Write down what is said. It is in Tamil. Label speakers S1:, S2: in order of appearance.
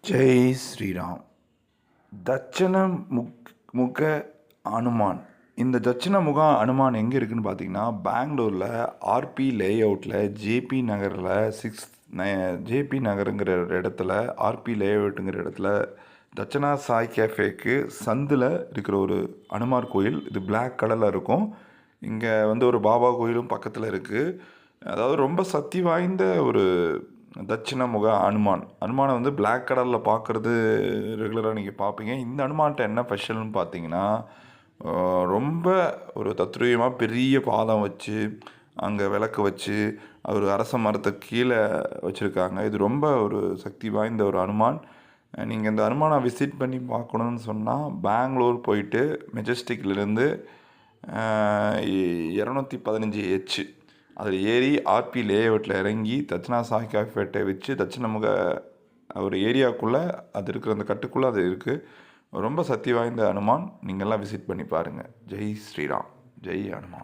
S1: ஜெய் ஸ்ரீராம். தட்சண முக அனுமான். இந்த தட்சிண முக அனுமான் எங்கே இருக்குதுன்னு பார்த்தீங்கன்னா, பெங்களூரில் ஆர்பி லேஅவுட்டில் ஜேபி நகரில் ஜேபி நகருங்கிற இடத்துல, ஆர்பி லேஅவுட்டுங்கிற இடத்துல தட்சணா சாய் கேஃபேக்கு சந்தில் இருக்கிற ஒரு அனுமார் கோயில். இது பிளாக் கலரில் இருக்கும். இங்கே ஒரு பாபா கோயிலும் பக்கத்தில் இருக்குது. அதாவது ரொம்ப சக்தி வாய்ந்த ஒரு தட்சிண முக அனுமானை பிளாக் கலரில் பார்க்குறது ரெகுலராக நீங்கள் பார்ப்பீங்க. இந்த அனுமான்கிட்ட என்ன ஸ்பெஷல்னு பார்த்தீங்கன்னா, ரொம்ப ஒரு தத்ரூபமாக பெரிய பாதம் வச்சு, அங்கே விளக்கு வச்சு, ஒரு அரச மரத்துக்கு கீழே வச்சுருக்காங்க. இது ரொம்ப ஒரு சக்தி வாய்ந்த ஒரு அனுமான். நீங்கள் இந்த அனுமானை விசிட் பண்ணி பார்க்கணுன்னு சொன்னால், பெங்களூர் போயிட்டு மெஜஸ்டிக்லேருந்து 215H அதில் ஏறி ஆர்பி லேஅவுட்டில் இறங்கி தட்சிணா சாய் கேஃபேட்டை வச்சு தட்சிணமுக ஒரு ஏரியாவுக்குள்ளே அது இருக்கிற அந்த கட்டுக்குள்ளே அது இருக்குது. ரொம்ப சக்தி வாய்ந்த அனுமான். நீங்கள்லாம் விசிட் பண்ணி பாருங்கள். ஜெய் ஸ்ரீராம். ஜெய் அனுமான்.